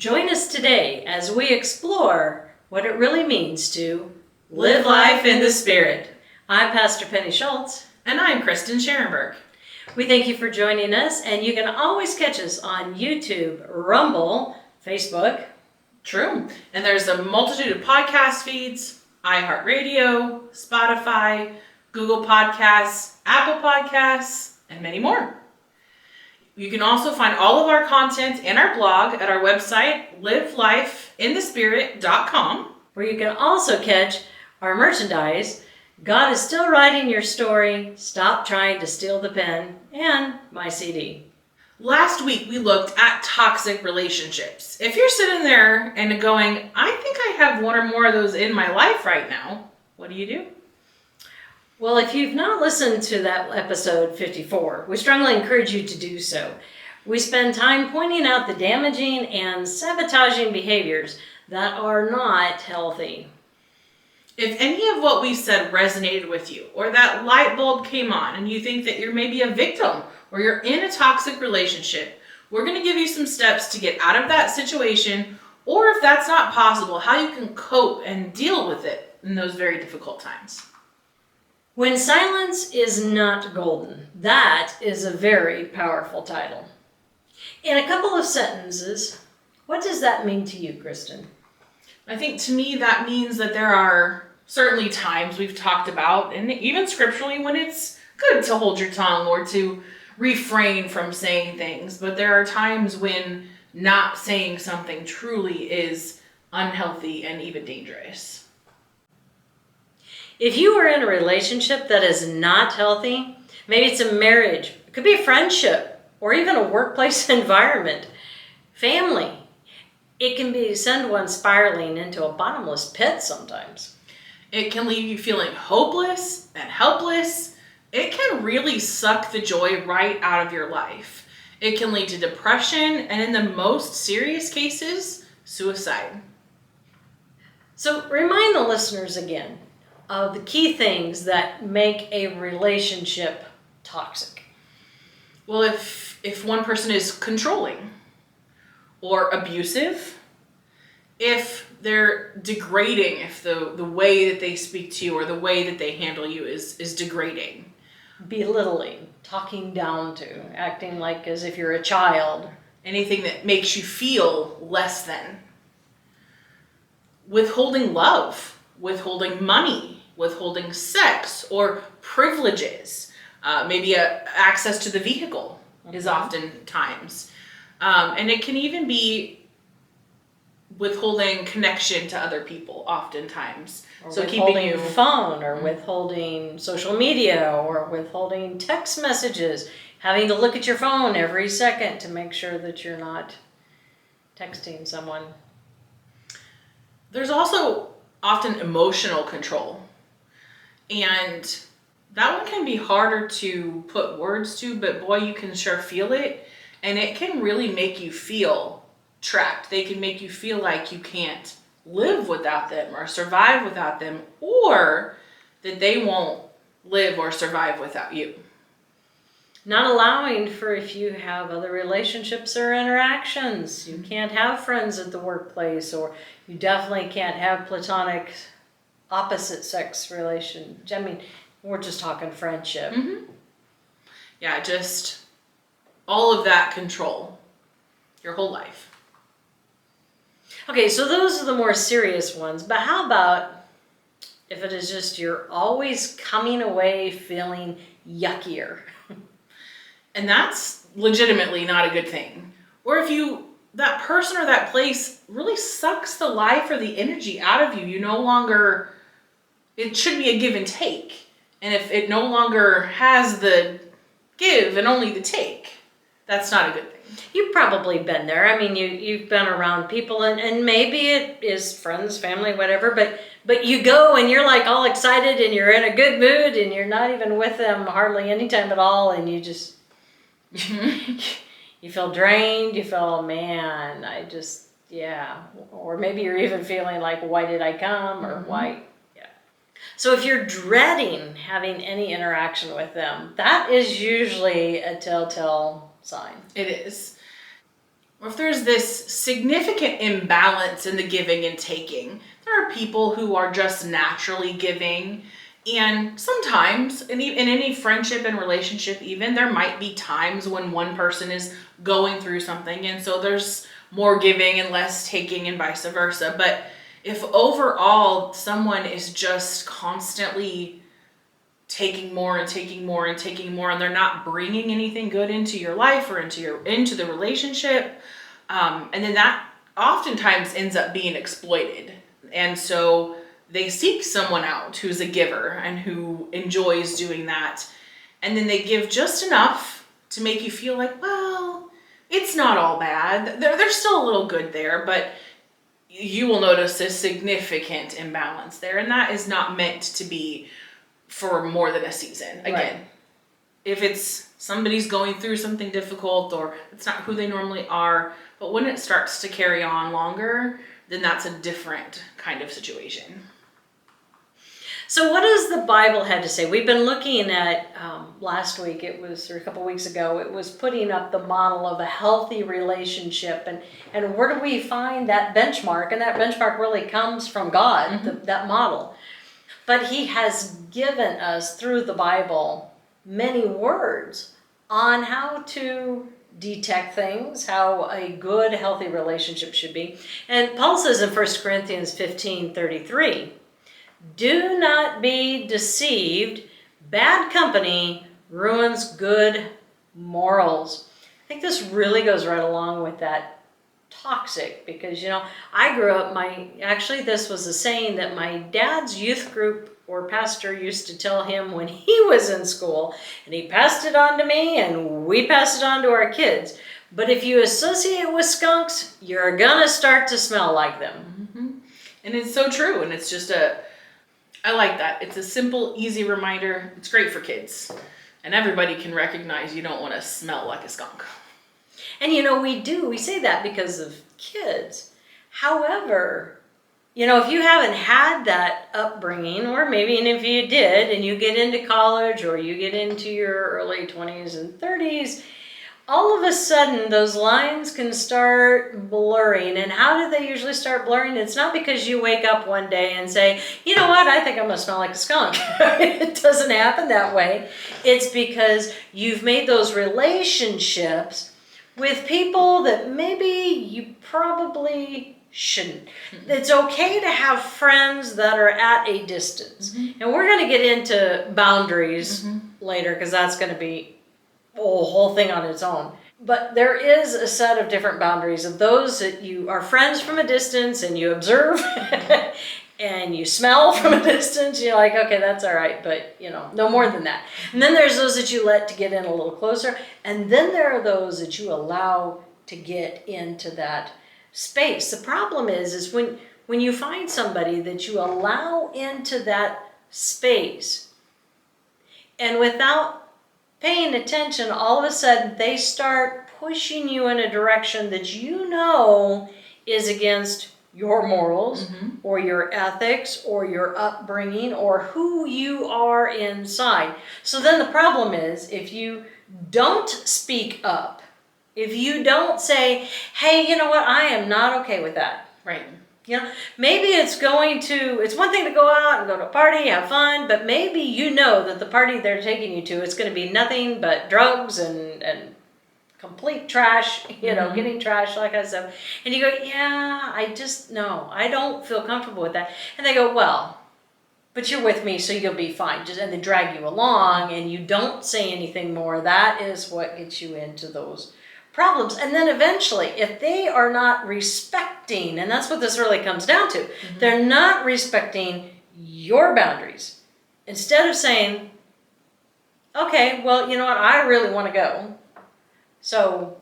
Join us today as we explore what it really means to live life in the Spirit. I'm Pastor Penny Schulz. And I'm Kristen Scharrenberg. We thank you for joining us, and you can always catch us on YouTube, Rumble, Facebook. True. And there's a multitude of podcast feeds, iHeartRadio, Spotify, Google Podcasts, Apple Podcasts, and many more. You can also find all of our content in our blog at our website, livelifeinthespirit.com. Where you can also catch our merchandise, God is Still Writing Your Story, Stop Trying to Steal the Pen, and my CD. Last week we looked at toxic relationships. If you're sitting there and going, I think I have one or more of those in my life right now, what do you do? Well, if you've not listened to that episode 54, we strongly encourage you to do so. We spend time pointing out the damaging and sabotaging behaviors that are not healthy. If any of what we said resonated with you, or that light bulb came on and you think that you're maybe a victim or you're in a toxic relationship, we're going to give you some steps to get out of that situation, or if that's not possible, how you can cope and deal with it in those very difficult times. When silence is not golden, that is a very powerful title. In a couple of sentences, what does that mean to you, Kristen? I think to me that means that there are certainly times we've talked about, and even scripturally, when it's good to hold your tongue or to refrain from saying things, but there are times when not saying something truly is unhealthy and even dangerous. If you are in a relationship that is not healthy, maybe it's a marriage, it could be a friendship, or even a workplace environment, family, it can send one spiraling into a bottomless pit sometimes. It can leave you feeling hopeless and helpless. It can really suck the joy right out of your life. It can lead to depression, and in the most serious cases, suicide. So remind the listeners again of the key things that make a relationship toxic. Well, if one person is controlling or abusive, if they're degrading, if the way that they speak to you or the way that they handle you is degrading. Belittling, talking down to, acting like as if you're a child. Anything that makes you feel less than. Withholding love, withholding money, withholding sex or privileges. Maybe access to the vehicle is oftentimes. And it can even be withholding connection to other people oftentimes. Or so withholding keeping you phone, or withholding social media, or withholding text messages, having to look at your phone every second to make sure that you're not texting someone. There's also often emotional control. And that one can be harder to put words to, but boy, you can sure feel it. And it can really make you feel trapped. They can make you feel like you can't live without them or survive without them, or that they won't live or survive without you. Not allowing for if you have other relationships or interactions. You can't have friends at the workplace, or you definitely can't have platonic opposite sex relations. I mean, we're just talking friendship. Mm-hmm. Yeah, just all of that control your whole life. Okay, so those are the more serious ones, but how about if it is just you're always coming away feeling yuckier? And that's legitimately not a good thing. Or if that person or that place really sucks the life or the energy out of you, it should be a give and take. And if it no longer has the give and only the take, that's not a good thing. You've probably been there. I mean, you've been around people, and maybe it is friends, family, whatever, but you go and you're like all excited and you're in a good mood and you're not even with them hardly any time at all, and you just, you feel drained, you feel, man, or maybe you're even feeling like, why did I come, or why. So if you're dreading having any interaction with them, that is usually a telltale sign. It is. or if there's this significant imbalance in the giving and taking. There are people who are just naturally giving, and sometimes in any friendship and relationship even, there might be times when one person is going through something, and so there's more giving and less taking and vice versa. But if overall someone is just constantly taking more and taking more and taking more, and they're not bringing anything good into your life or into the relationship, and then that oftentimes ends up being exploited. And so they seek someone out who's a giver and who enjoys doing that, and then they give just enough to make you feel like, well, it's not all bad. There's still a little good there, but you will notice a significant imbalance there, and that is not meant to be for more than a season. Again, right. If it's somebody's going through something difficult, or it's not who they normally are, but when it starts to carry on longer, then that's a different kind of situation. So what does the Bible have to say? We've been looking at, last week, or a couple weeks ago, it was putting up the model of a healthy relationship. And where do we find that benchmark? And that benchmark really comes from God, mm-hmm. that model. But he has given us, through the Bible, many words on how to detect things, how a good, healthy relationship should be. And Paul says in 1 Corinthians 15:33, do not be deceived. Bad company ruins good morals. I think this really goes right along with that toxic, because, I grew up, this was a saying that my dad's youth group or pastor used to tell him when he was in school, and he passed it on to me, and we passed it on to our kids. But if you associate with skunks, you're gonna start to smell like them. Mm-hmm. And it's so true, and it's just I like that. It's a simple, easy reminder. It's great for kids. And everybody can recognize you don't want to smell like a skunk. And we say that because of kids. However, if you haven't had that upbringing, or maybe and if you did, and you get into college or you get into your early 20s and 30s, all of a sudden those lines can start blurring. And how do they usually start blurring? It's not because you wake up one day and say, you know what, I think I'm going to smell like a skunk. It doesn't happen that way. It's because you've made those relationships with people that maybe you probably shouldn't. Mm-hmm. It's okay to have friends that are at a distance. Mm-hmm. And we're going to get into boundaries mm-hmm. later, because that's going to be a whole thing on its own. But there is a set of different boundaries of those that you are friends from a distance and you observe and you smell from a distance. You're like, okay, that's all right, but no more than that. And then there's those that you let to get in a little closer. And then there are those that you allow to get into that space. The problem is when you find somebody that you allow into that space, and without paying attention, all of a sudden they start pushing you in a direction that is against your morals mm-hmm. or your ethics or your upbringing or who you are inside. So then the problem is, if you don't speak up, if you don't say, hey, you know what, I am not okay with that. Right. Maybe it's one thing to go out and go to a party, have fun, but maybe that the party they're taking you to, it's going to be nothing but drugs and complete trash, mm-hmm. getting trashed, like I said. And you go, yeah, I don't feel comfortable with that. And they go, well, but you're with me, so you'll be fine. And they drag you along, and you don't say anything more. That is what gets you into those problems. And then eventually, if they are not respecting, and that's what this really comes down to, mm-hmm. they're not respecting your boundaries. Instead of saying, okay, well, you know what, I really want to go. So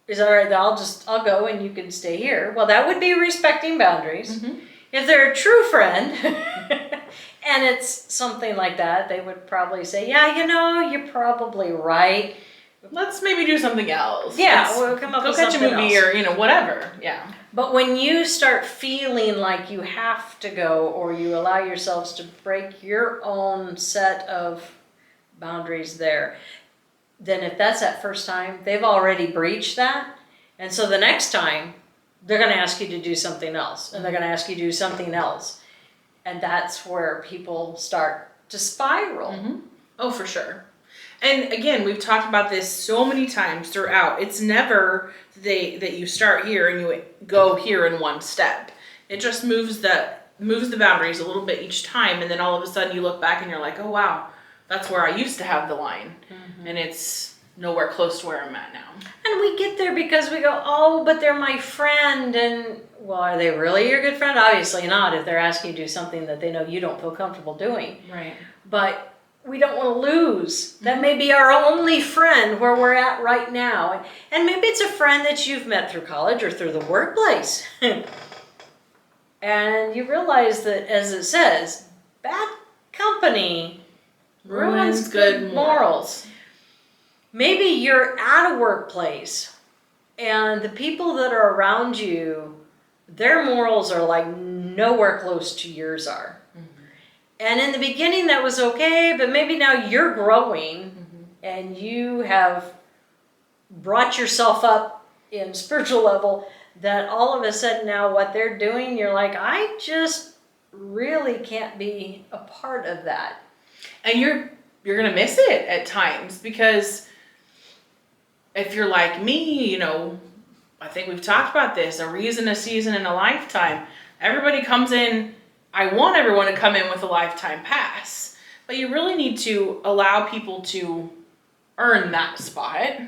is it all right that I'll go and you can stay here? Well, that would be respecting boundaries. Mm-hmm. If they're a true friend and it's something like that, they would probably say, yeah, you're probably right. Let's maybe do something else. Yeah, we'll come up with something else. Go catch a movie or whatever. Yeah. But when you start feeling like you have to go, or you allow yourselves to break your own set of boundaries there, then if that's that first time, they've already breached that, And so the next time, they're going to ask you to do something else, and they're going to ask you to do something else. And that's where people start to spiral. Mm-hmm. Oh, for sure. And again, we've talked about this so many times throughout. It's never that you start here and you go here in one step. It just moves the boundaries a little bit each time, and then all of a sudden you look back and you're like, oh wow, that's where I used to have the line. Mm-hmm. And it's nowhere close to where I'm at now. And we get there because we go, oh, but they're my friend. And well, are they really your good friend? Obviously not, if they're asking you to do something that they know you don't feel comfortable doing. Right. But we don't want to lose. That may be our only friend where we're at right now. And maybe it's a friend that you've met through college or through the workplace. And you realize that, as it says, bad company ruins good morals. Maybe you're at a workplace and the people that are around you, their morals are like nowhere close to yours are. And in the beginning that was okay, but maybe now you're growing and you have brought yourself up in spiritual level that all of a sudden now what they're doing, you're like, I just really can't be a part of that. And you're going to miss it at times, because if you're like me, you know, I think we've talked about this, a reason, a season, and a lifetime. Everybody comes in. I want everyone to come in with a lifetime pass, but you really need to allow people to earn that spot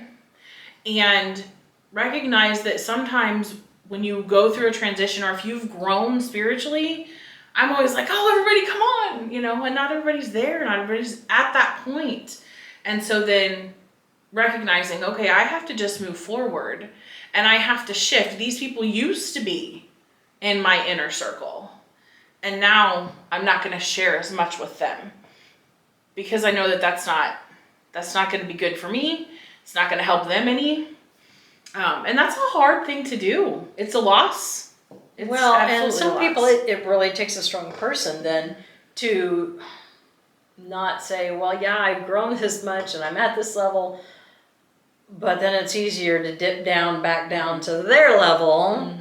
and recognize that sometimes when you go through a transition, or if you've grown spiritually, I'm always like, oh, everybody come on, you know, and not everybody's there, not everybody's at that point. And so then recognizing, okay, I have to just move forward and I have to shift. These people used to be in my inner circle. And now I'm not going to share as much with them, because I know that that's not going to be good for me. It's not going to help them any. And that's a hard thing to do. It's a loss. It's and some people, it really takes a strong person then to not say, well, yeah, I've grown this much and I'm at this level, but then it's easier to dip back down to their level.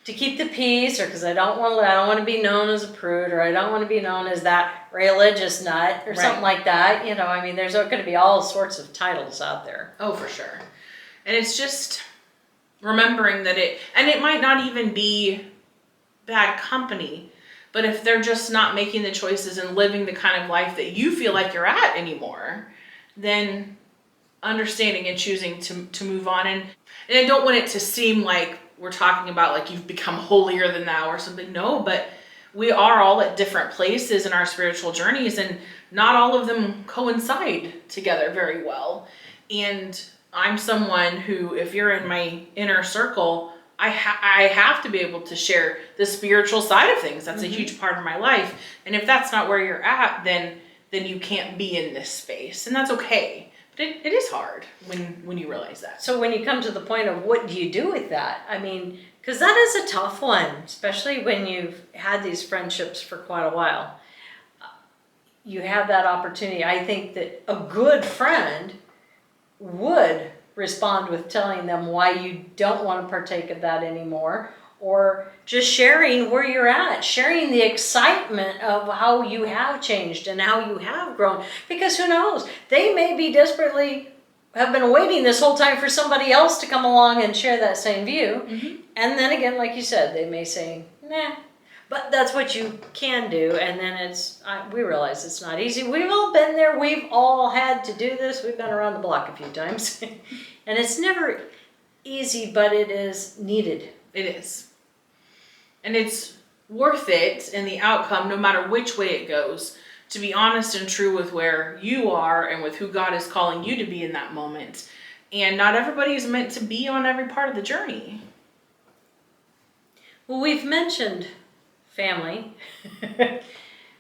To keep the peace, or because I don't want to be known as a prude, or I don't want to be known as that religious nut, or something like that. You know, I mean, there's going to be all sorts of titles out there. Oh, for sure. And it's just remembering that it might not even be bad company, but if they're just not making the choices and living the kind of life that you feel like you're at anymore, then understanding and choosing to move on. And I don't want it to seem like we're talking about like you've become holier than thou or something. No, but we are all at different places in our spiritual journeys, and not all of them coincide together very well. And I'm someone who, if you're in my inner circle, I have to be able to share the spiritual side of things. That's a huge part of my life. And if that's not where you're at, then you can't be in this space, and that's okay. But it is hard when you realize that. So when you come to the point of what do you do with that? I mean, because that is a tough one, especially when you've had these friendships for quite a while. You have that opportunity. I think that a good friend would respond with telling them why you don't want to partake of that anymore, or just sharing where you're at, sharing the excitement of how you have changed and how you have grown. Because who knows, they may be desperately have been waiting this whole time for somebody else to come along and share that same view. And then again, like you said, they may say, nah, but that's what you can do. And then we realize it's not easy. We've all been there. We've all had to do this. We've been around the block a few times. And it's never easy, but it is needed. It is. And it's worth it in the outcome, no matter which way it goes, to be honest and true with where you are and with who God is calling you to be in that moment. And not everybody is meant to be on every part of the journey. Well, we've mentioned family.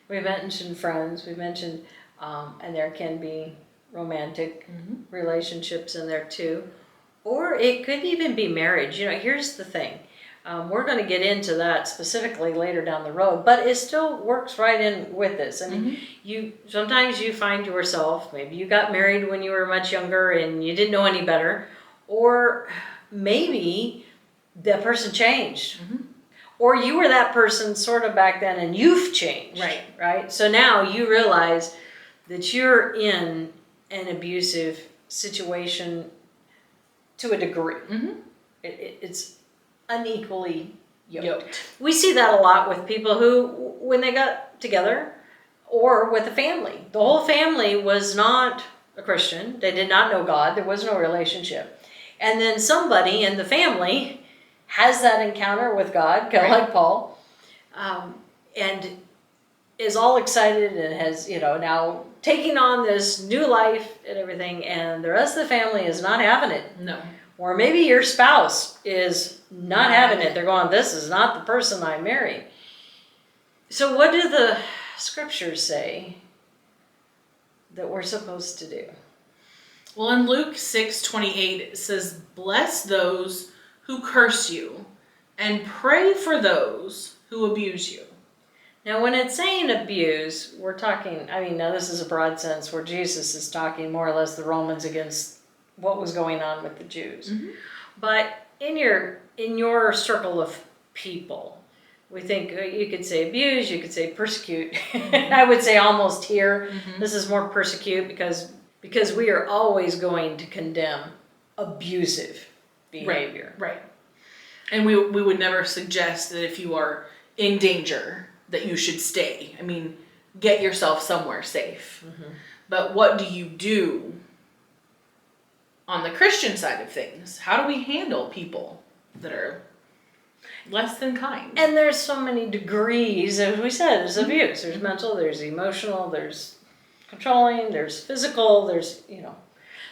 We've mentioned friends. We've mentioned, and there can be romantic relationships in there too. Or it could even be marriage. You know, here's the thing. We're going to get into that specifically later down the road, but it still works right in with this. I mean, sometimes you find yourself, maybe you got married when you were much younger and you didn't know any better, or maybe that person changed. Mm-hmm. Or you were that person sort of back then and you've changed. Right? So now you realize that you're in an abusive situation to a degree. Mm-hmm. It's unequally Yoked. We see that a lot with people who, when they got together, or with a family. The whole family was not a Christian. They did not know God. There was no relationship. And then somebody in the family has that encounter with God, kind of like Paul, and is all excited and has, now taking on this new life and everything, and the rest of the family is not having it. No. Or maybe your spouse is not having it. They're going, this is not the person I married. So what do the scriptures say that we're supposed to do? Well, in Luke 6:28, it says, bless those who curse you and pray for those who abuse you. Now, when it's saying abuse, we're talking, now this is a broad sense where Jesus is talking more or less the Romans against what was going on with the Jews. Mm-hmm. But in your circle of people, we think you could say abuse, you could say persecute. I would say almost here, this is more persecute because we are always going to condemn abusive behavior. Right. And we would never suggest that if you are in danger that you should stay. Get yourself somewhere safe. Mm-hmm. But what do you do on the Christian side of things? How do we handle people that are less than kind? And there's so many degrees, as we said, there's abuse. There's mental, there's emotional, there's controlling, there's physical, there's,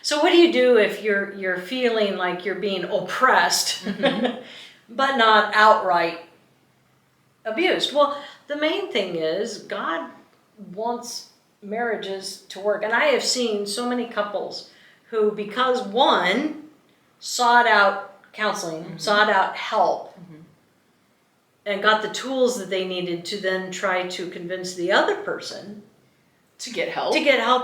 So what do you do if you're feeling like you're being oppressed, but not outright abused? Well, the main thing is God wants marriages to work. And I have seen so many couples who, because one sought out counseling, sought out help, and got the tools that they needed to then try to convince the other person to get help.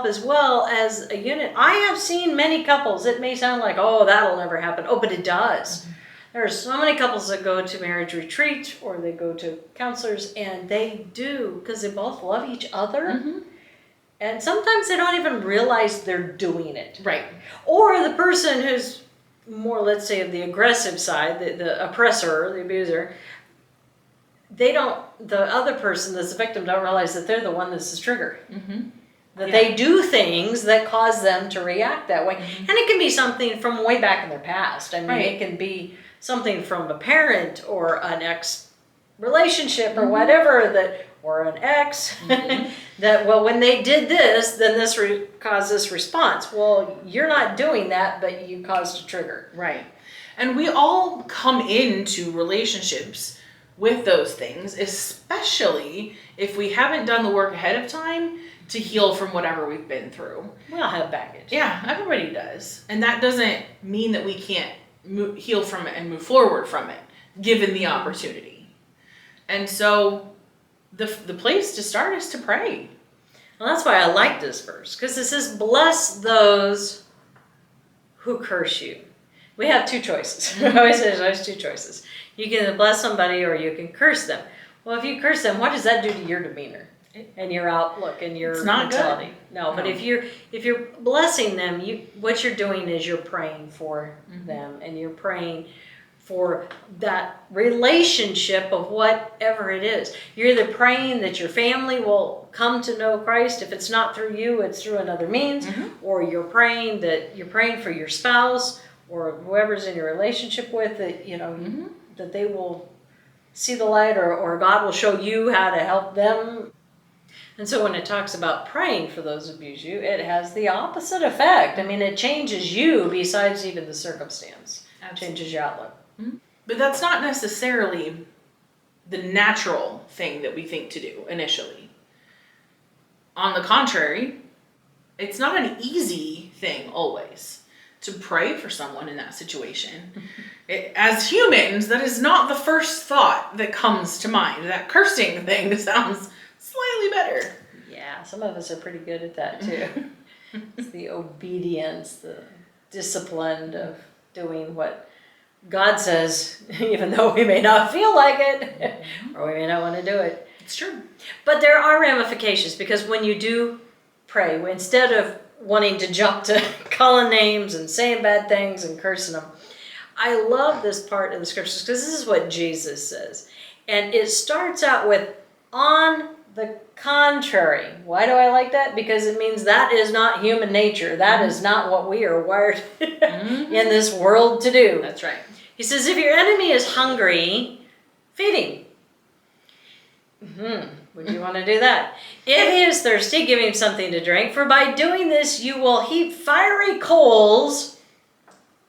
As well as a unit. I have seen many couples, it may sound like, oh, that'll never happen. Oh, but it does. There are so many couples that go to marriage retreat or they go to counselors, and they do, because they both love each other. And sometimes they don't even realize they're doing it. Right. Or the person who's more, let's say, of the aggressive side, the oppressor, the abuser, the other person that's the victim don't realize that they're the one that's the trigger. That they do things that cause them to react that way. And it can be something from way back in their past. It can be something from a parent or an ex relationship or whatever, or an ex, that, well, when they did this, then this caused this response. Well, you're not doing that, but you caused a trigger. Right. And we all come into relationships with those things, especially if we haven't done the work ahead of time to heal from whatever we've been through. We all have baggage. Yeah, everybody does. And that doesn't mean that we can't heal from it and move forward from it, given the opportunity. And so the place to start is to pray. Well, that's why I like this verse, because it says, bless those who curse you. We have two choices. There's always two choices. You can bless somebody or you can curse them. Well, if you curse them, what does that do to your demeanor and your outlook and your mentality? No, but if you're blessing them, what you're doing is you're praying for them, and you're praying for that relationship of whatever it is. You're either praying that your family will come to know Christ. If it's not through you, it's through another means. Or you're praying for your spouse or whoever's in your relationship with, that that they will see the light, or God will show you how to help them. And so when it talks about praying for those who abuse you, it has the opposite effect. It changes you besides even the circumstance. It changes your outlook. But that's not necessarily the natural thing that we think to do initially. On the contrary, it's not an easy thing always to pray for someone in that situation. As humans, that is not the first thought that comes to mind. That cursing thing sounds slightly better. Yeah, some of us are pretty good at that too. It's the obedience, the discipline of doing what God says, even though we may not feel like it, or we may not want to do it. It's true. But there are ramifications, because when you do pray, instead of wanting to jump to calling names and saying bad things and cursing them, I love this part of the scriptures because this is what Jesus says. And it starts out with, on the contrary. Why do I like that? Because it means that is not human nature. That is not what we are wired in this world to do. That's right. He says, if your enemy is hungry, feed him. Would you want to do that? If he is thirsty, give him something to drink. For by doing this, you will heap fiery coals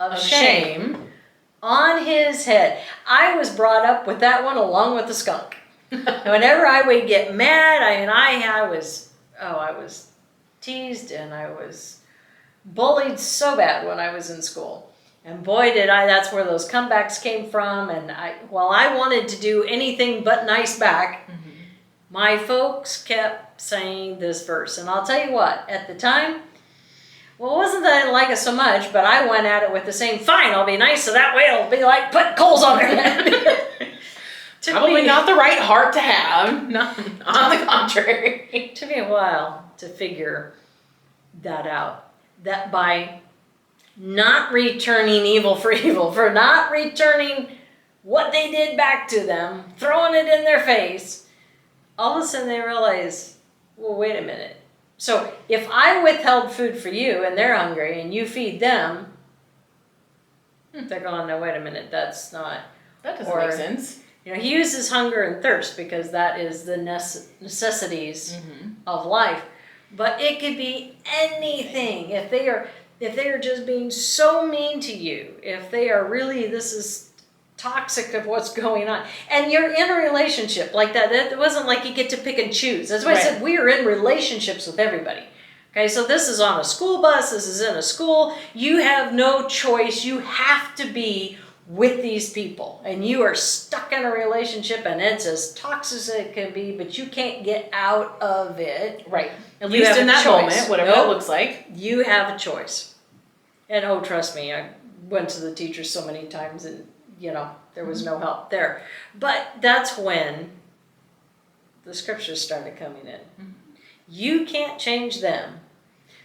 of shame on his head. I was brought up with that one along with the skunk. Whenever I would get mad, I was teased and I was bullied so bad when I was in school. And boy, did that's where those comebacks came from. And while I wanted to do anything but nice back, my folks kept saying this verse. And I'll tell you what, at the time, well, it wasn't that I didn't like it so much, but I went at it with the same, fine, I'll be nice, so that way it'll be like putting coals on their head. Probably not the right heart to have. No, on the contrary. It took me a while to figure that out. That by not returning evil for evil, for not returning what they did back to them, throwing it in their face, all of a sudden they realize, well, wait a minute. So if I withheld food for you and they're hungry and you feed them, they're going, no, wait a minute, that's not. That doesn't make sense. You know, he uses hunger and thirst because that is the necessities of life. But it could be anything. If they are just being so mean to you, if they are really, this is toxic of what's going on, and you're in a relationship like that, it wasn't like you get to pick and choose. That's why I said we are in relationships with everybody. Okay, so this is on a school bus, this is in a school. You have no choice. You have to be with these people, and you are stuck in a relationship, and it's as toxic as it can be, but you can't get out of it. Right. At least in that moment, whatever that looks like. You have a choice. And oh, trust me, I went to the teacher so many times, and there was no help there. But that's when the scriptures started coming in. You can't change them,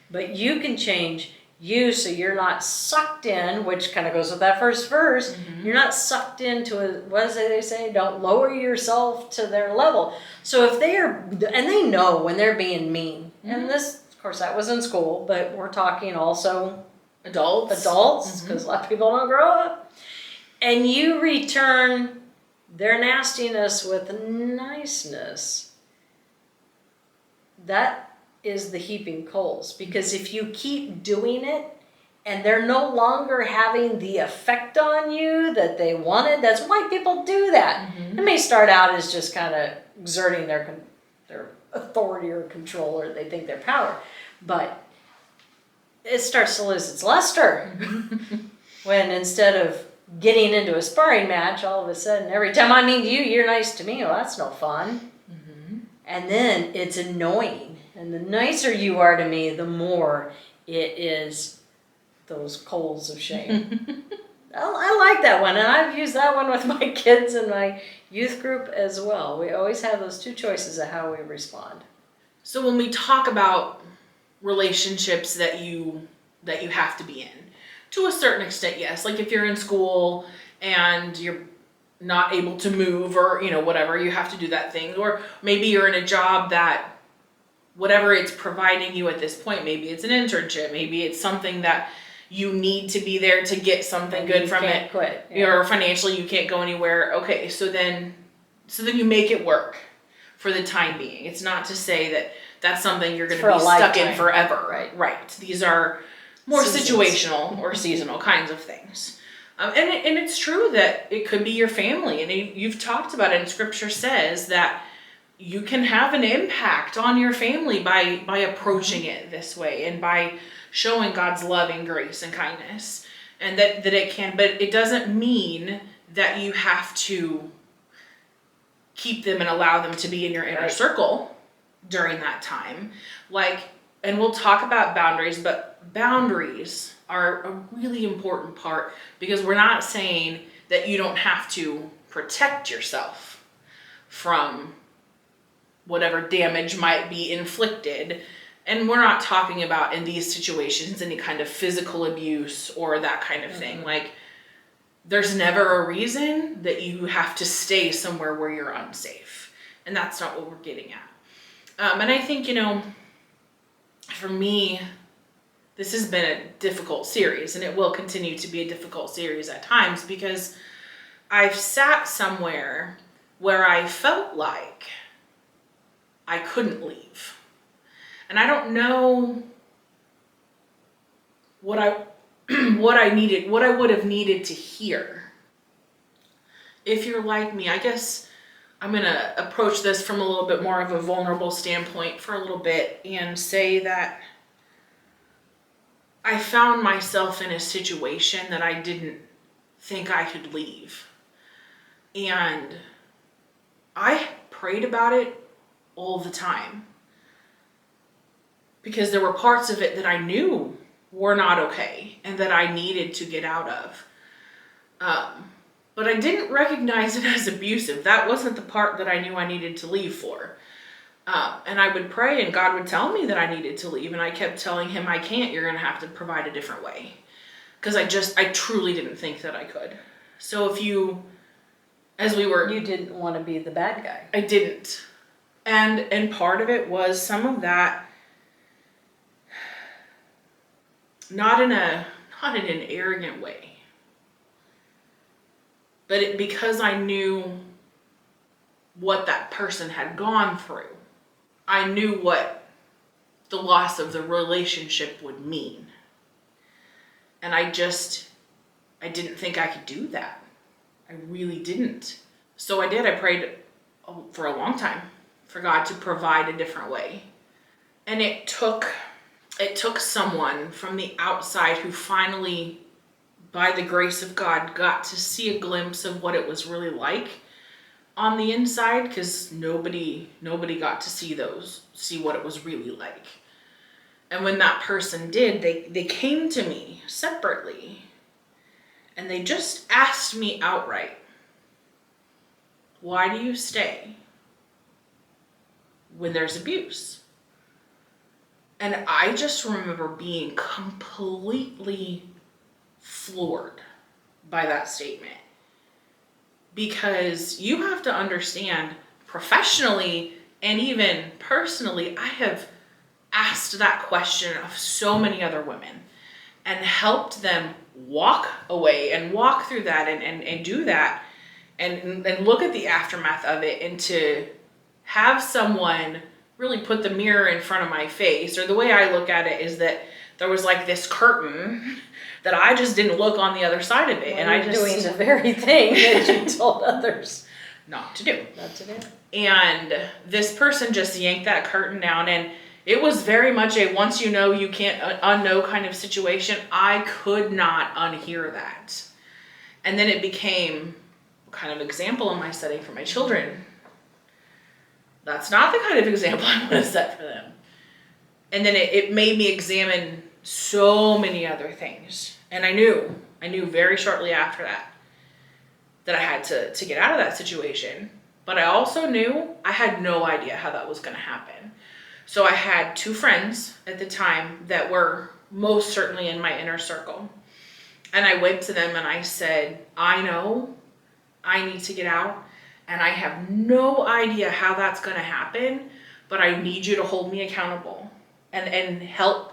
but you can change you, so you're not sucked in, which kind of goes with that first verse. You're not sucked into what does they say? Don't lower yourself to their level. So if they are, and they know when they're being mean, and this, of course, that was in school, but we're talking also adults, because a lot of people don't grow up. And you return their nastiness with niceness. That is the heaping coals. Because if you keep doing it and they're no longer having the effect on you that they wanted, that's why people do that. It may start out as just kind of exerting their authority or control, or they think their power. But it starts to lose its luster. When instead of getting into a sparring match, all of a sudden, every time I'm mean to you, you're nice to me. Well, that's no fun. And then it's annoying. And the nicer you are to me, the more it is those coals of shame. I like that one, and I've used that one with my kids and my youth group as well. We always have those two choices of how we respond. So when we talk about relationships that you have to be in, to a certain extent, yes. Like if you're in school and you're not able to move, or whatever, you have to do that thing. Or maybe you're in a job that whatever it's providing you at this point, maybe it's an internship, maybe it's something that you need to be there to get something good from it. Quit. Or financially you can't go anywhere. Okay, so then you make it work for the time being. It's not to say that that's something you're going to be stuck in forever. Right. These are more situational or seasonal kinds of things. And it's true that it could be your family. And you've talked about it, and scripture says that you can have an impact on your family by approaching it this way, and by showing God's love and grace and kindness. And that it can, but it doesn't mean that you have to keep them and allow them to be in your inner circle during that time. And we'll talk about boundaries, but boundaries are a really important part, because we're not saying that you don't have to protect yourself from whatever damage might be inflicted. And we're not talking about, in these situations, any kind of physical abuse or that kind of thing. Like, there's never a reason that you have to stay somewhere where you're unsafe. And that's not what we're getting at. And I think, for me, this has been a difficult series, and it will continue to be a difficult series at times, because I've sat somewhere where I felt like I couldn't leave. And I don't know what I would have needed to hear. If you're like me, I guess I'm going to approach this from a little bit more of a vulnerable standpoint for a little bit, and say that I found myself in a situation that I didn't think I could leave. And I prayed about it all the time, because there were parts of it that I knew were not okay and that I needed to get out of. But I didn't recognize it as abusive. That wasn't the part that I knew I needed to leave for. And I would pray, and God would tell me that I needed to leave. And I kept telling him, I can't, you're going to have to provide a different way. Because I truly didn't think that I could. So you didn't want to be the bad guy. I didn't. And part of it was some of that, not in an arrogant way, but because I knew what that person had gone through. I knew what the loss of the relationship would mean. And I didn't think I could do that. I really didn't. So I did. I prayed for a long time for God to provide a different way. And it took someone from the outside who finally, by the grace of God, got to see a glimpse of what it was really like on the inside, because nobody got to see what it was really like. And when that person did, they came to me separately, and they just asked me outright, why do you stay when there's abuse? And I just remember being completely floored by that statement. Because you have to understand, professionally and even personally, I have asked that question of so many other women and helped them walk away and walk through that and do that and look at the aftermath of it, and to have someone really put the mirror in front of my face. Or the way I look at it is that there was like this curtain that I just didn't look on the other side of it. Well, and I just doing the very thing that you told others not to do. Not to do. And this person just yanked that curtain down, and it was very much a once you know you can't unknow kind of situation. I could not unhear that. And then it became kind of example in my setting for my children. That's not the kind of example I want to set for them. And then it made me examine so many other things. And I knew very shortly after that I had to get out of that situation. But I also knew I had no idea how that was going to happen. So I had two friends at the time that were most certainly in my inner circle. And I went to them and I said, I know I need to get out, and I have no idea how that's going to happen, but I need you to hold me accountable and help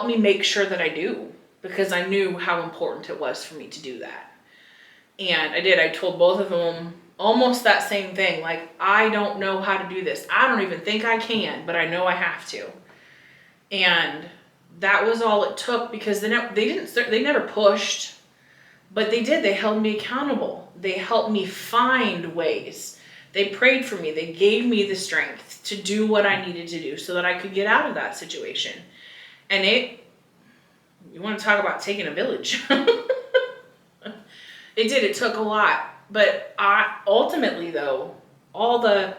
me make sure that I do, because I knew how important it was for me to do that. And I did. I told both of them almost that same thing. Like, I don't know how to do this. I don't even think I can, but I know I have to. And that was all it took, because they never pushed, but they did. They held me accountable. They helped me find ways. They prayed for me. They gave me the strength to do what I needed to do so that I could get out of that situation. And you want to talk about taking a village. It did. It took a lot. But ultimately, though, all the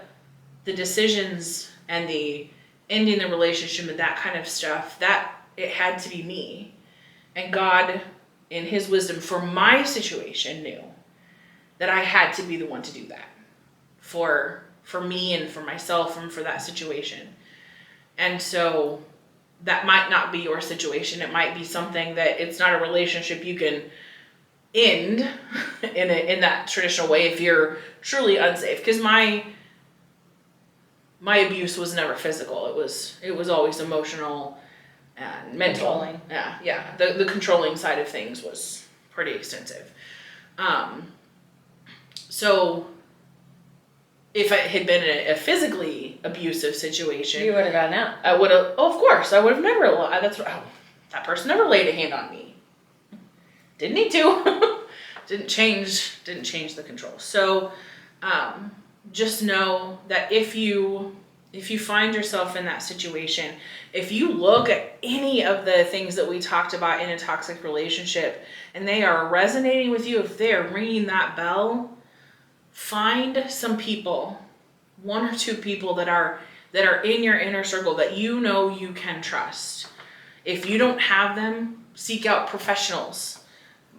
decisions and the ending the relationship and that kind of stuff, that it had to be me. And God, in his wisdom for my situation, knew that I had to be the one to do that for me and for myself and for that situation. And so that might not be your situation. It might be something that it's not a relationship you can end in that traditional way if you're truly unsafe. Because my abuse was never physical. It was always emotional and mental. Controlling. Yeah. The controlling side of things was pretty extensive. So if it had been a physically abusive situation, You would have gotten out. I would have. Oh, of course, I would have never. That person never laid a hand on me. Didn't need to. Didn't change the control. So, just know that if you find yourself in that situation, if you look at any of the things that we talked about in a toxic relationship and they are resonating with you, if they're ringing that bell, find some people, 1 or 2 people that are in your inner circle that you know you can trust. If you don't have them, seek out professionals.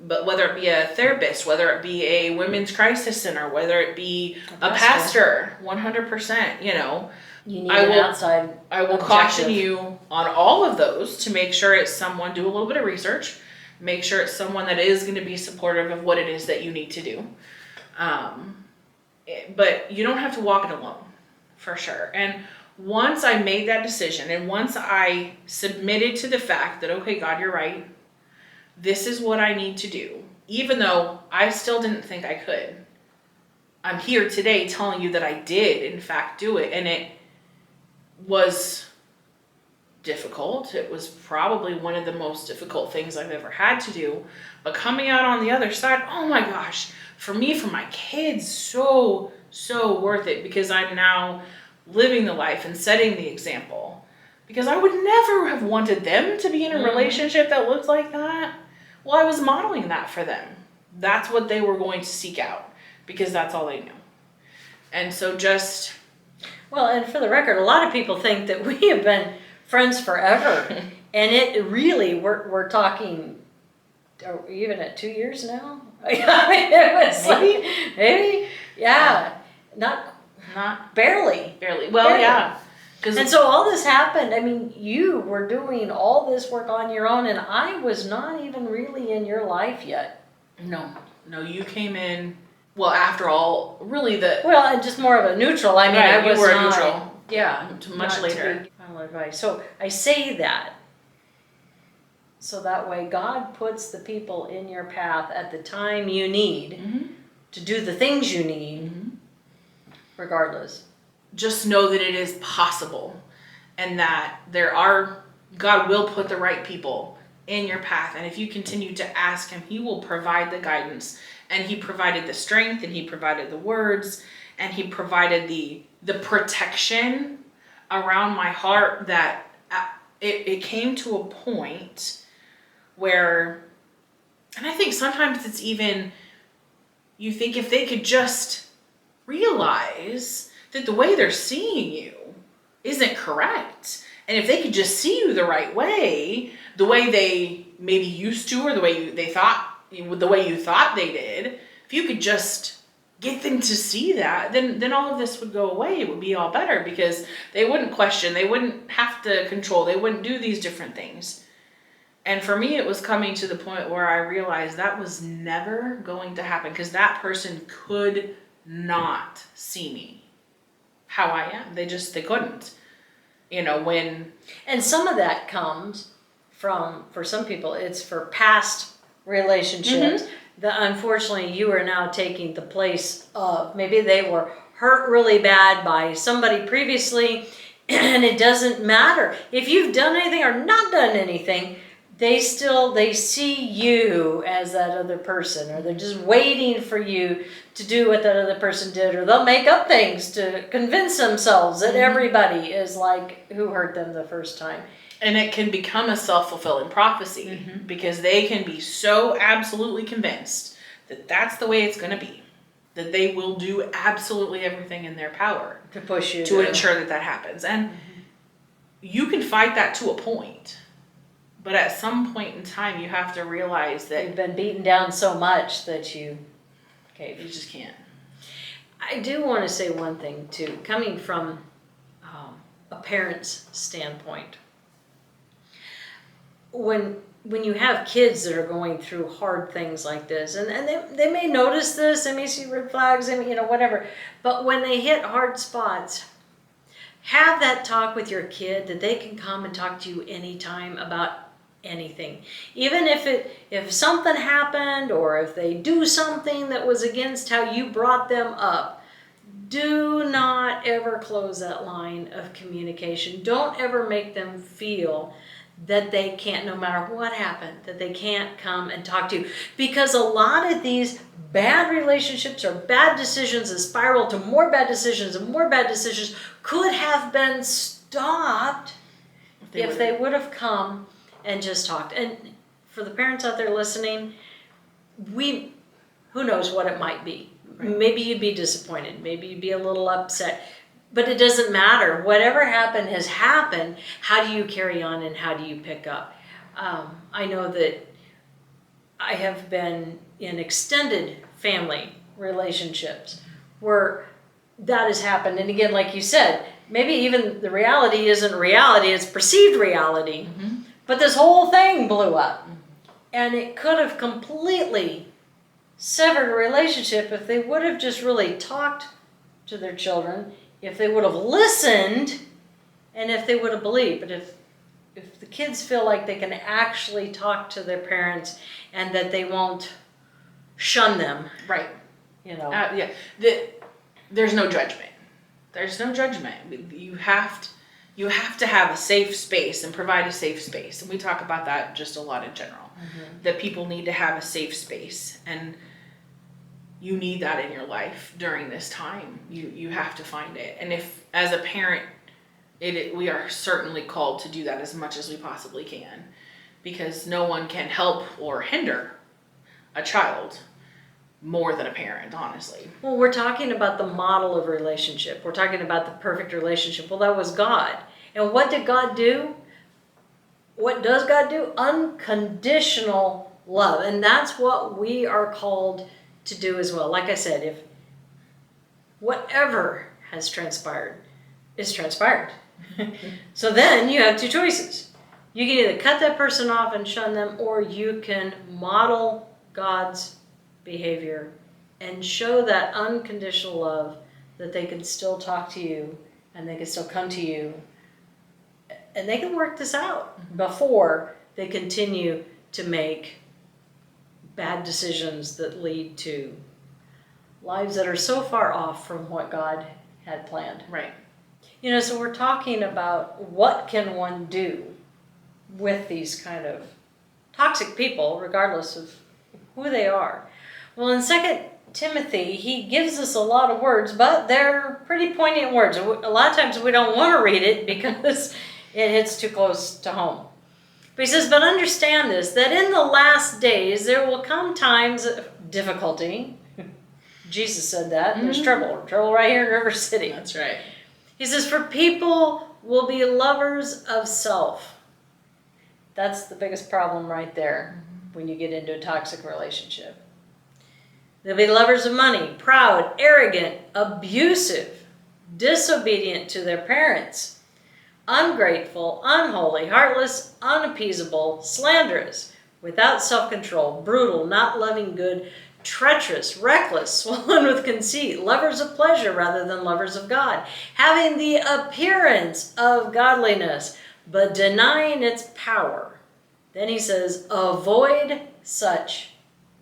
But whether it be a therapist, whether it be a women's crisis center, whether it be a pastor, 100%, You need an outside. I will caution you on all of those to make sure it's someone, do a little bit of research, make sure it's someone that is going to be supportive of what it is that you need to do. But you don't have to walk it alone, for sure. And once I made that decision and once I submitted to the fact that, okay, God, you're right, this is what I need to do, even though I still didn't think I could, I'm here today telling you that I did, in fact, do it. And it was difficult. It was probably one of the most difficult things I've ever had to do. But coming out on the other side, oh my gosh, for me, for my kids, so worth it, because I'm now living the life and setting the example. Because I would never have wanted them to be in a relationship that looked like that. Well, I was modeling that for them. That's what they were going to seek out, because that's all they knew. And so just... Well, and for the record, a lot of people think that we have been friends forever. And it really, we're talking, even at 2 years now? I mean, it was maybe, yeah, not barely. Well, Barely. yeah. And so all this happened. I mean, you were doing all this work on your own, and I was not even really in your life yet. No, you came in, well, after all, really Well, and just more of a neutral. I mean, right, I was you were not, neutral. Yeah. Much later. Advice. So I say that so that way God puts the people in your path at the time you need to do the things you need, regardless. Just know that it is possible, and that God will put the right people in your path. And if you continue to ask him, he will provide the guidance, and he provided the strength, and he provided the words, and he provided the protection around my heart, that it came to a point where, and I think sometimes it's even, you think if they could just realize that the way they're seeing you isn't correct, and if they could just see you the right way, the way they maybe used to, or the way the way you thought they did, if you could just get them to see that, then all of this would go away. It would be all better, because they wouldn't question, they wouldn't have to control, they wouldn't do these different things. And for me, it was coming to the point where I realized that was never going to happen, because that person could not see me how I am. They couldn't. And some of that comes from, for some people, it's for past relationships that unfortunately you are now taking the place of. Maybe they were hurt really bad by somebody previously, and it doesn't matter if you've done anything or not done anything. They see you as that other person, or they're just waiting for you to do what that other person did, or they'll make up things to convince themselves that everybody is like who hurt them the first time. And it can become a self-fulfilling prophecy, because they can be so absolutely convinced that that's the way it's going to be, that they will do absolutely everything in their power To push you to ensure that happens. And you can fight that to a point, But at some point in time, you have to realize that You've been beaten down so much that you you just can't. I do want to say one thing too, coming from a parent's standpoint. When you have kids that are going through hard things like this, and they may notice this, they may see red flags, they may, whatever, but when they hit hard spots, have that talk with your kid that they can come and talk to you anytime about anything. Even if something happened or if they do something that was against how you brought them up, do not ever close that line of communication. Don't ever make them feel that they can't, no matter what happened, that they can't come and talk to you. Because a lot of these bad relationships or bad decisions that spiral to more bad decisions and more bad decisions could have been stopped if they would have come and just talked. And for the parents out there listening, who knows what it might be. Right. Maybe you'd be disappointed. Maybe you'd be a little upset. But it doesn't matter. Whatever happened has happened. How do you carry on and how do you pick up? I know that I have been in extended family relationships where that has happened. And again, like you said, maybe even the reality isn't reality, it's perceived reality. Mm-hmm. But this whole thing blew up. And it could have completely severed a relationship if they would have just really talked to their children, if they would have listened, and if they would have believed. But if the kids feel like they can actually talk to their parents and that they won't shun them. Right. There's no judgment. There's no judgment. You have to have a safe space and provide a safe space. And we talk about that just a lot in general. Mm-hmm. That people need to have a safe space. And you need that in your life during this time. You have to find it. And if, as a parent, we are certainly called to do that as much as we possibly can. Because no one can help or hinder a child more than a parent, honestly. Well, we're talking about the model of relationship. We're talking about the perfect relationship. Well, that was God. And what did God do? What does God do? Unconditional love. And that's what we are called to do as well. Like I said, if whatever has transpired is transpired. So then you have two choices. You can either cut that person off and shun them, or you can model God's behavior and show that unconditional love, that they can still talk to you and they can still come to you and they can work this out before they continue to make bad decisions that lead to lives that are so far off from what God had planned. Right. So we're talking about what can one do with these kind of toxic people, regardless of who they are. Well, in 2 Timothy, he gives us a lot of words, but they're pretty poignant words. A lot of times we don't want to read it because it hits too close to home. But he says, but understand this, that in the last days there will come times of difficulty. Jesus said that. Mm-hmm. There's trouble right here in River City. That's right. He says, for people will be lovers of self. That's the biggest problem right there when you get into a toxic relationship. They'll be lovers of money, proud, arrogant, abusive, disobedient to their parents, ungrateful, unholy, heartless, unappeasable, slanderous, without self-control, brutal, not loving good, treacherous, reckless, swollen with conceit, lovers of pleasure rather than lovers of God, having the appearance of godliness, but denying its power. Then he says, avoid such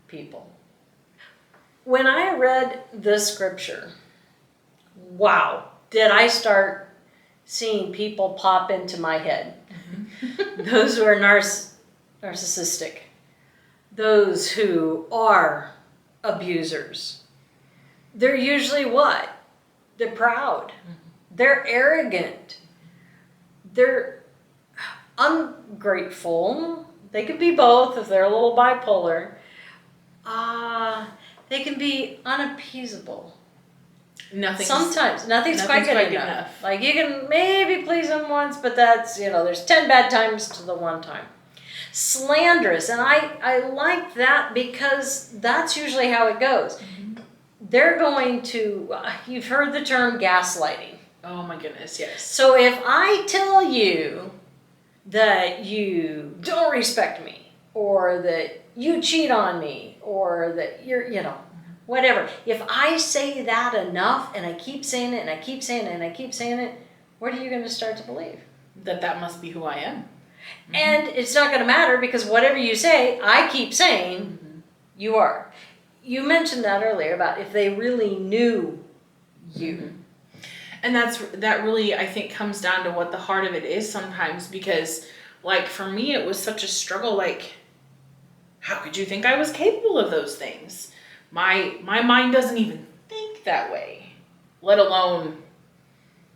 people. When I read this scripture, wow, did I start seeing people pop into my head. Mm-hmm. Those who are narcissistic. Those who are abusers. They're usually what? They're proud. Mm-hmm. They're arrogant. They're ungrateful. They could be both if they're a little bipolar. They can be unappeasable. Nothing's quite good enough. Like you can maybe please them once, but that's, there's 10 bad times to the one time. Slanderous. And I like that because that's usually how it goes. They're going to, you've heard the term gaslighting. Oh my goodness, yes. So if I tell you that you don't respect me, or that you cheat on me, or that you're, whatever. If I say that enough, and I keep saying it, and I keep saying it, and I keep saying it, what are you going to start to believe? That must be who I am. And it's not going to matter, because whatever you say, I keep saying, you are. You mentioned that earlier about if they really knew you. And that really, I think, comes down to what the heart of it is sometimes, because, like, for me, it was such a struggle. Like, how could you think I was capable of those things? My mind doesn't even think that way, let alone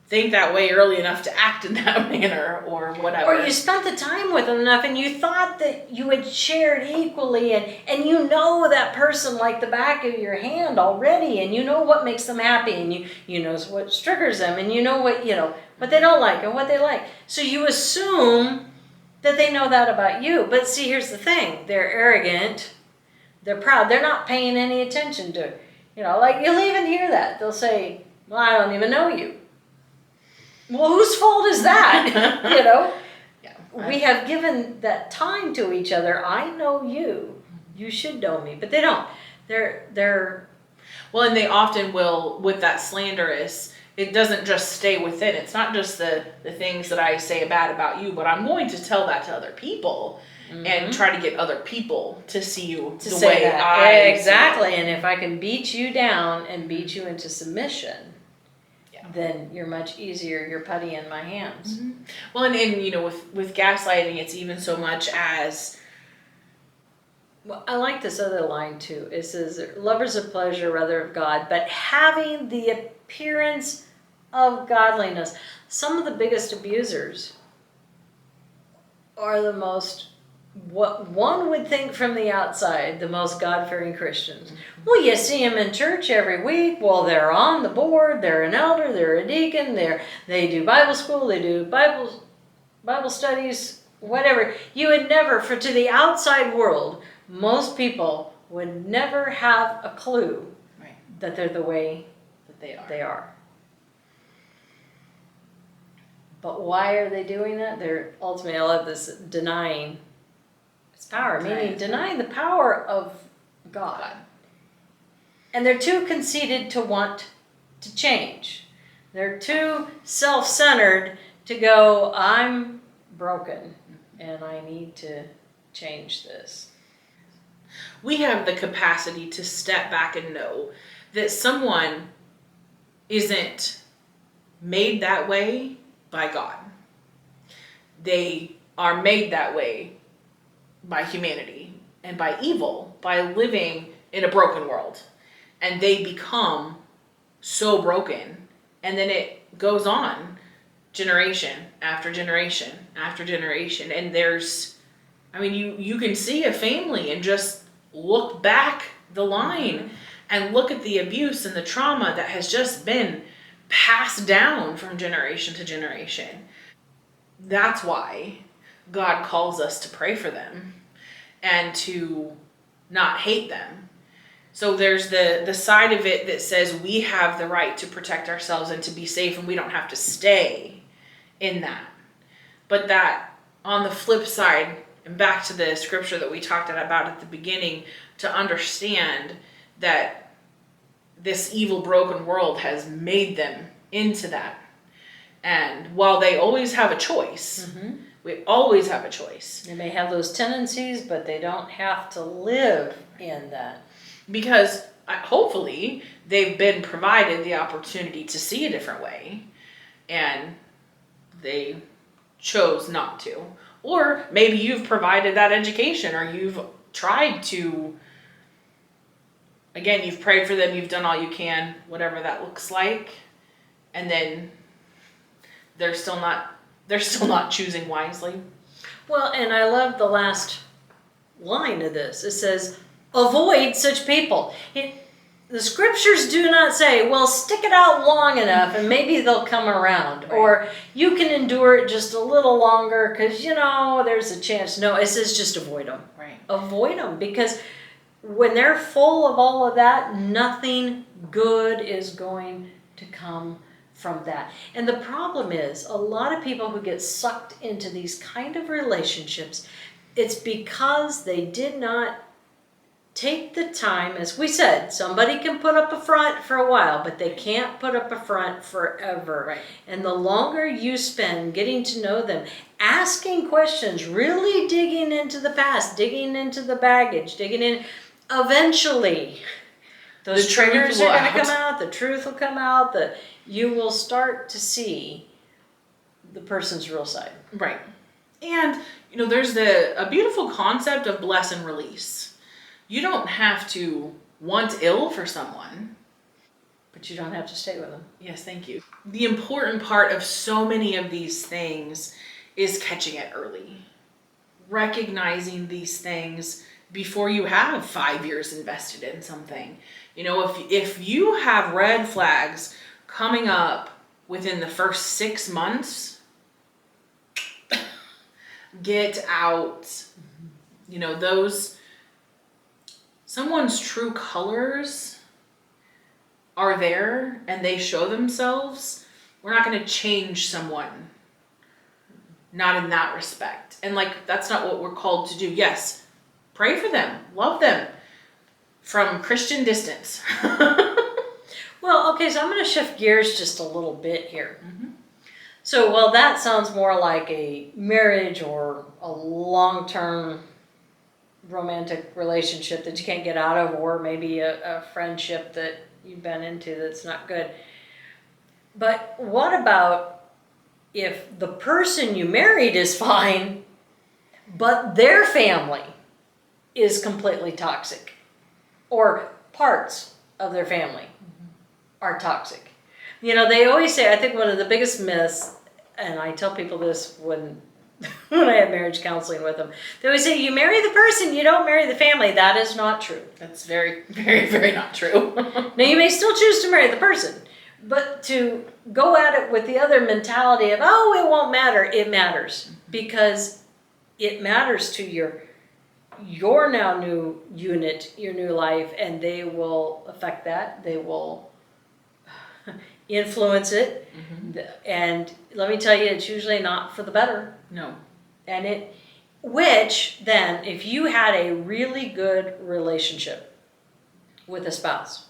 think that way early enough to act in that manner or whatever. Or you spent the time with them enough and you thought that you had shared equally, and you know that person like the back of your hand already, and you know what makes them happy, and you know what triggers them, and you know what they don't like and what they like. So you assume that they know that about you. But see, here's the thing. They're arrogant. They're proud. They're not paying any attention to it. Like, you'll even hear that. They'll say, well, I don't even know you. Well, whose fault is that? Yeah, we have given that time to each other. I know you. You should know me. But they don't. They're well, and they often will, with that slanderous, it doesn't just stay within. It's not just the things that I say bad about you, but I'm going to tell that to other people and try to get other people to see you the way that. I exactly. And if I can beat you down and beat you into submission, then you're much easier. You're putty in my hands. Well, and with gaslighting, it's even so much as. Well, I like this other line too. It says, lovers of pleasure rather of God, but having the appearance of godliness. Some of the biggest abusers are the most, what one would think from the outside, the most God-fearing Christians. Well, you see them in church every week. Well, they're on the board. They're an elder. They're a deacon. They do Bible school. They do Bible studies, whatever. You would never, to the outside world, most people would never have a clue that they're the way that they are. But why are they doing that? They're ultimately, I love this, denying its power, meaning denying the power of God. And they're too conceited to want to change. They're too self-centered to go, I'm broken and I need to change this. We have the capacity to step back and know that someone isn't made that way by God. They are made that way by humanity and by evil, by living in a broken world. And they become so broken. And then it goes on generation after generation after generation. And you can see a family and just look back the line and look at the abuse and the trauma that has just been passed down from generation to generation. That's why God calls us to pray for them and to not hate them. So there's the side of it that says we have the right to protect ourselves and to be safe, and we don't have to stay in that. But that on the flip side, and back to the scripture that we talked about at the beginning, to understand that this evil, broken world has made them into that. And while they always have a choice, we always have a choice. They may have those tendencies, but they don't have to live in that. Because hopefully they've been provided the opportunity to see a different way, and they chose not to. Or maybe you've provided that education, or you've tried to, again, you've prayed for them, you've done all you can, whatever that looks like, and then they're still not choosing wisely. Well, and I love the last line of this. It says, avoid such people. the scriptures do not say, well, stick it out long enough and maybe they'll come around. Right. Or you can endure it just a little longer because, there's a chance. No, it says just avoid them. Right. Avoid them, because when they're full of all of that, nothing good is going to come from that. And the problem is, a lot of people who get sucked into these kind of relationships, it's because they did not take the time. As we said, somebody can put up a front for a while, but they can't put up a front forever. Right. And the longer you spend getting to know them, asking questions, really digging into the past, digging into the baggage, digging in, eventually those triggers are going to come out, the truth will come out, you will start to see the person's real side. Right. And, there's a beautiful concept of bless and release. You don't have to want ill for someone. But you don't have to stay with them. Yes, thank you. The important part of so many of these things is catching it early. Recognizing these things before you have 5 years invested in something. If you have red flags coming up within the first 6 months, get out. Someone's true colors are there and they show themselves. We're not going to change someone. Not in that respect. And that's not what we're called to do. Yes, pray for them, love them from Christian distance. Well, okay, so I'm going to shift gears just a little bit here. Mm-hmm. So, well, that sounds more like a marriage or a long-term romantic relationship that you can't get out of, or maybe a friendship that you've been into that's not good. But what about if the person you married is fine, but their family is completely toxic, or parts of their family are toxic? They always say, I think one of the biggest myths, and I tell people this when I have marriage counseling with them, they always say, you marry the person, you don't marry the family. That is not true. That's very, very, very not true. Now, you may still choose to marry the person, but to go at it with the other mentality of, oh, it won't matter, it matters. Because it matters to your now new unit, your new life, and they will affect that. They will influence it. Mm-hmm. And let me tell you, it's usually not for the better. No. And which then, if you had a really good relationship with a spouse,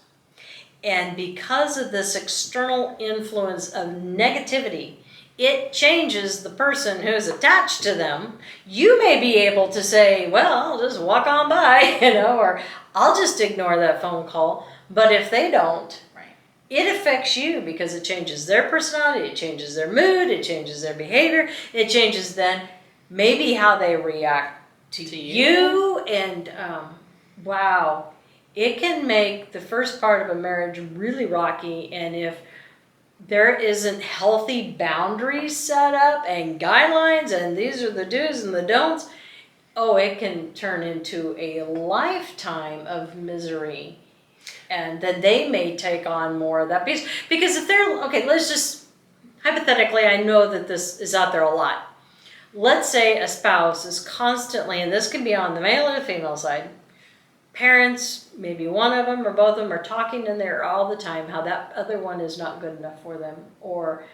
and because of this external influence of negativity, it changes the person who's attached to them, you may be able to say, well, I'll just walk on by, or I'll just ignore that phone call. But if they don't, it affects you because it changes their personality, it changes their mood, it changes their behavior, it changes then maybe how they react to you. And wow, it can make the first part of a marriage really rocky. And if there isn't healthy boundaries set up and guidelines, and these are the do's and the don'ts, it can turn into a lifetime of misery. And then they may take on more of that piece. Because if they're, okay, let's just, hypothetically, I know that this is out there a lot. Let's say a spouse is constantly, and this can be on the male or the female side, parents, maybe one of them or both of them, are talking in there all the time how that other one is not good enough for them, or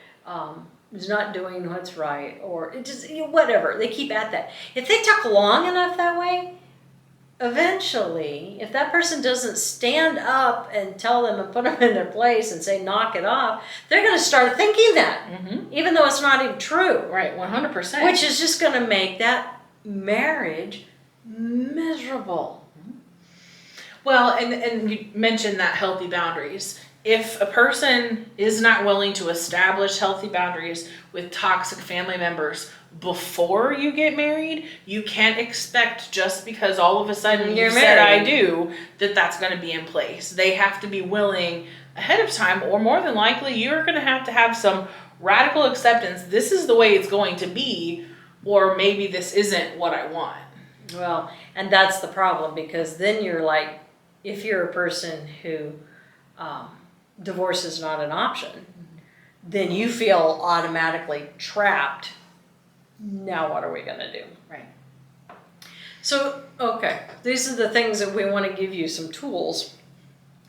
is not doing what's right, or it just, whatever. They keep at that. If they talk long enough that way, eventually, if that person doesn't stand up and tell them and put them in their place and say, knock it off, they're going to start thinking that, even though it's not even true. Right, 100%. Which is just going to make that marriage miserable. Well, and you mentioned that healthy boundaries. If a person is not willing to establish healthy boundaries with toxic family members before you get married, you can't expect just because all of a sudden you said I do, that's going to be in place. They have to be willing ahead of time, or more than likely you're going to have some radical acceptance. This is the way it's going to be, or maybe this isn't what I want. Well, and that's the problem, because then you're like, if you're a person who divorce is not an option, then you feel automatically trapped. Now what are we going to do? Right. So, okay, these are the things that we want to give you some tools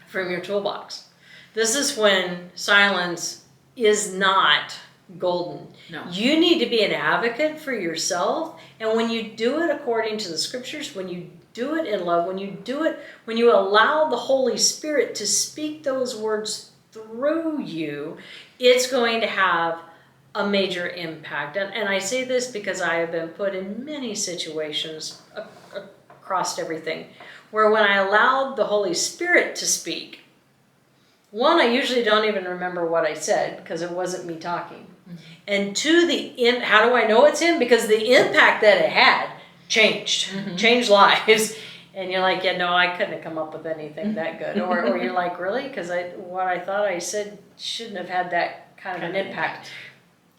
from your toolbox. This is when silence is not golden. No. You need to be an advocate for yourself, and when you do it according to the scriptures, when you do it in love, when you allow the Holy Spirit to speak those words through you, it's going to have a major impact. And I say this because I have been put in many situations across everything where when I allowed the Holy Spirit to speak, one, I usually don't even remember what I said because it wasn't me talking. Mm-hmm. And two, how do I know it's him? Because the impact that it had changed lives. And you're like, yeah, no, I couldn't have come up with anything that good. Or you're like, really? Because what I thought I said shouldn't have had that kind of an impact.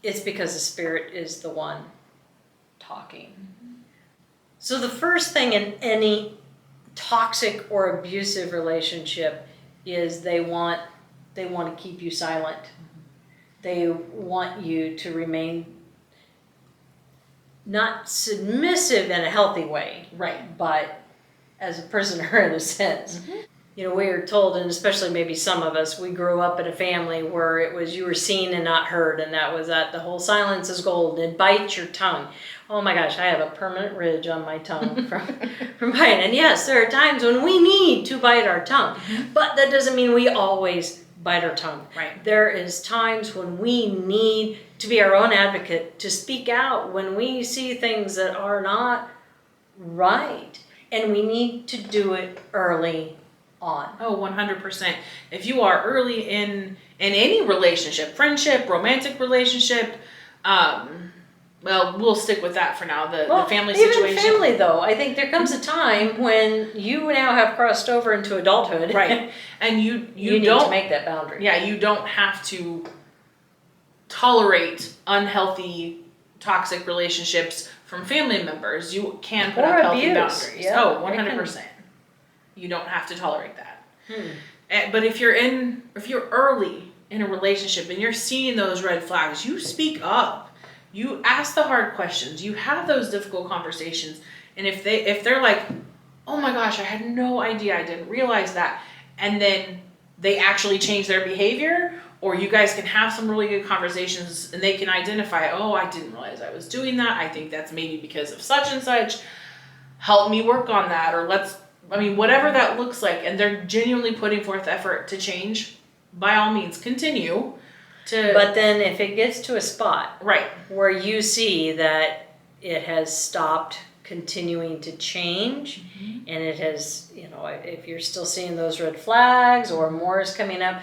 It's because the Spirit is the one talking. Mm-hmm. So the first thing in any toxic or abusive relationship is they want to keep you silent. Mm-hmm. They want you to remain not submissive in a healthy way, right? But as a prisoner in a sense. Mm-hmm. You know, we are told, and especially maybe some of us, we grew up in a family where it was you were seen and not heard, and that was that the whole silence is gold and bite your tongue. Oh my gosh, I have a permanent ridge on my tongue from biting. And yes, there are times when we need to bite our tongue, but that doesn't mean we always bite our tongue. Right. There is times when we need to be our own advocate, to speak out when we see things that are not right, and we need to do it early on. Oh, 100%. If you are early in any relationship, friendship, romantic relationship, well, we'll stick with that for now, the family situation. Even family, though, I think there comes a time when you now have crossed over into adulthood. Right. And you need don't to make that boundary. Yeah, you don't have to tolerate unhealthy, toxic relationships from family members. You can put up healthy boundaries. Yeah, oh, 100%. You don't have to tolerate that. But if you're early in a relationship and you're seeing those red flags, you speak up. You ask the hard questions. You have those difficult conversations. And if they're like, oh my gosh, I had no idea, I didn't realize that, and then they actually change their behavior, or you guys can have some really good conversations and they can identify, oh, I didn't realize I was doing that. I think that's maybe because of such and such. Help me work on that, or whatever that looks like, and they're genuinely putting forth effort to change, by all means, continue to... But then if it gets to a spot right where you see that it has stopped continuing to change, and it has, if you're still seeing those red flags or more is coming up,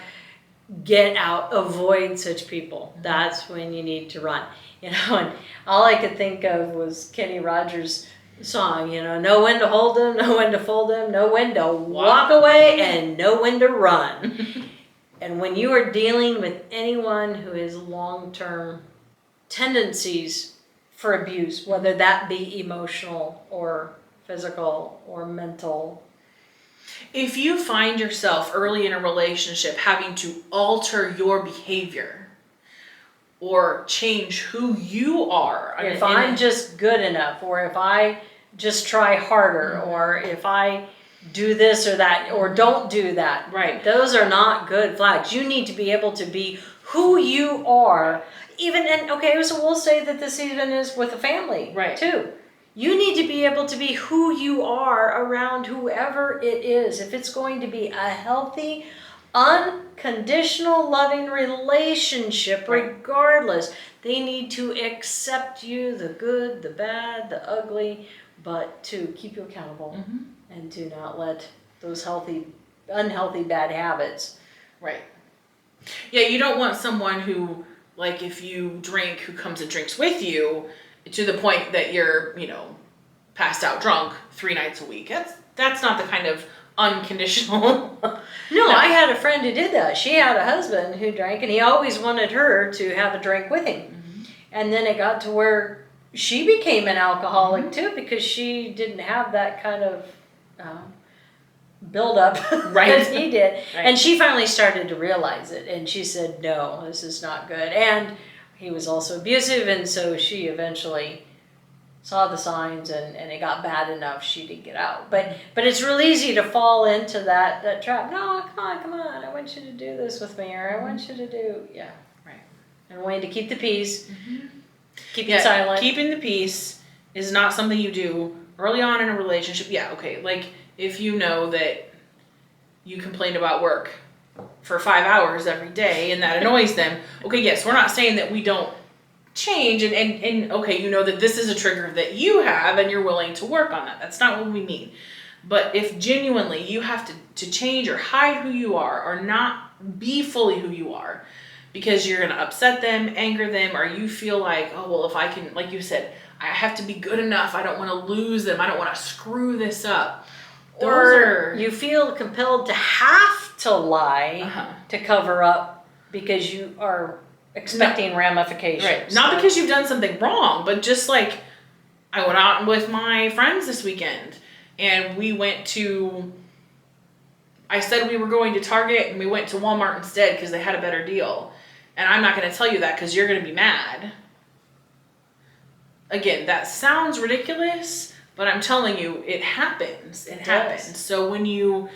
get out, avoid such people. That's when you need to run. And all I could think of was Kenny Rogers' song, know when to hold them, know when to fold them, know when to walk away, and know when to run. And when you are dealing with anyone who has long-term tendencies for abuse, whether that be emotional or physical or mental. If you find yourself early in a relationship having to alter your behavior or change who you are. If I'm just good enough, or if I just try harder, or if I do this or that, or don't do that. Right. Those are not good flags. You need to be able to be who you are. So we'll say that this even is with a family, right, too. You need to be able to be who you are around whoever it is. If it's going to be a healthy, unconditional, loving relationship, regardless, they need to accept you, the good, the bad, the ugly, but to keep you accountable and to not let those unhealthy bad habits. Right. Yeah, you don't want someone who, like, if you drink, who comes and drinks with you to the point that you're, passed out drunk 3 nights a week. That's not the kind of unconditional. No, I had a friend who did that. She had a husband who drank, and he always wanted her to have a drink with him. And then it got to where she became an alcoholic too, because she didn't have that kind of buildup Right. as he did. Right. And she finally started to realize it, and she said, no, this is not good. And he was also abusive, and so she eventually saw the signs, and it got bad enough she did get out. But it's real easy to fall into that trap. No, come on, I want you to do this with me, or I want you to do, yeah. Right. And a way to keep the peace, keep Yeah, it silent. keeping the peace is not something you do early on in a relationship. Yeah, okay, like if you know that you complain about work for 5 hours every day and that annoys them, okay, yes, we're not saying that we don't change and okay, you know that this is a trigger that you have and you're willing to work on that. That's not what we mean. But if genuinely you have to change or hide who you are or not be fully who you are because you're going to upset them, anger them, or you feel like, oh, well, if I can, like you said, I have to be good enough. I don't want to lose them. I don't want to screw this up. Or you feel compelled to have to lie to cover up because you are expecting ramifications. Right. Not because you've done something wrong, but just like I went out with my friends this weekend and we went to, I said we were going to Target and we went to Walmart instead because they had a better deal. And I'm not going to tell you that because you're going to be mad. Again, that sounds ridiculous, but I'm telling you, it happens. It happens. So when you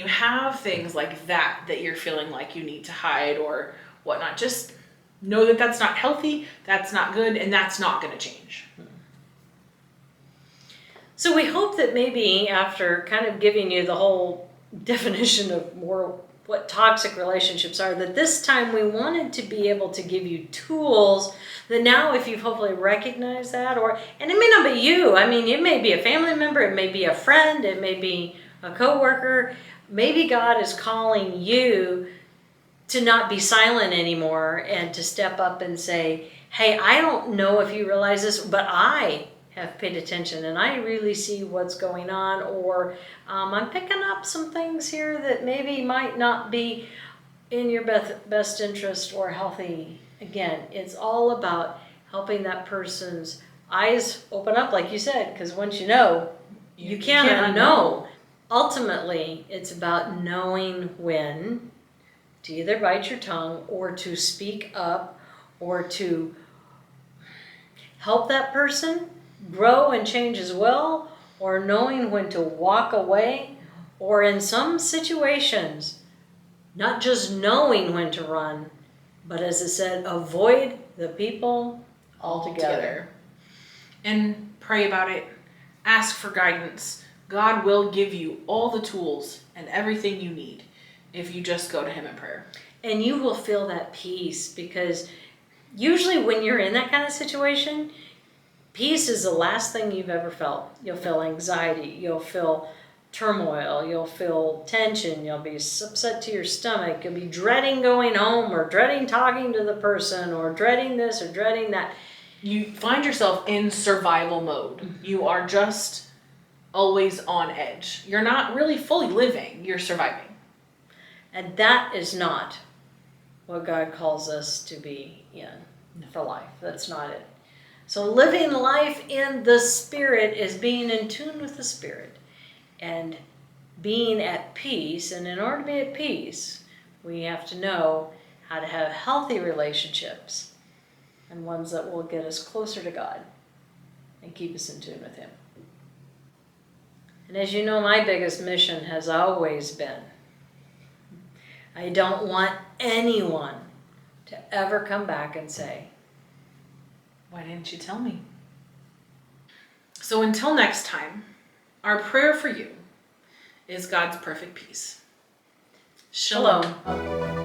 have things like that you're feeling like you need to hide or whatnot, just know that that's not healthy, that's not good, and that's not going to change. So we hope that maybe after kind of giving you the whole definition of more what toxic relationships are, that this time we wanted to be able to give you tools that now if you've hopefully recognized that, and it may not be you, I mean, it may be a family member, it may be a friend, it may be a coworker, maybe God is calling you to not be silent anymore and to step up and say, hey, I don't know if you realize this, but I have paid attention and I really see what's going on, or I'm picking up some things here that maybe might not be in your best interest or healthy. Again, it's all about helping that person's eyes open up, like you said, because once you know, you can't unknow. Ultimately, it's about knowing when to either bite your tongue or to speak up or to help that person grow and change as well, or knowing when to walk away, or in some situations, not just knowing when to run, but as it said, avoid the people altogether. And pray about it. Ask for guidance. God will give you all the tools and everything you need if you just go to Him in prayer. And you will feel that peace, because usually when you're in that kind of situation, peace is the last thing you've ever felt. You'll feel anxiety, you'll feel turmoil, you'll feel tension, you'll be upset to your stomach, you'll be dreading going home or dreading talking to the person or dreading this or dreading that. You find yourself in survival mode. You are just always on edge. You're not really fully living, you're surviving. And that is not what God calls us to be in for life. That's not it. So living life in the Spirit is being in tune with the Spirit and being at peace. And in order to be at peace, we have to know how to have healthy relationships and ones that will get us closer to God and keep us in tune with Him. And as you know, my biggest mission has always been, I don't want anyone to ever come back and say, why didn't you tell me? So until next time, our prayer for you is God's perfect peace. Shalom.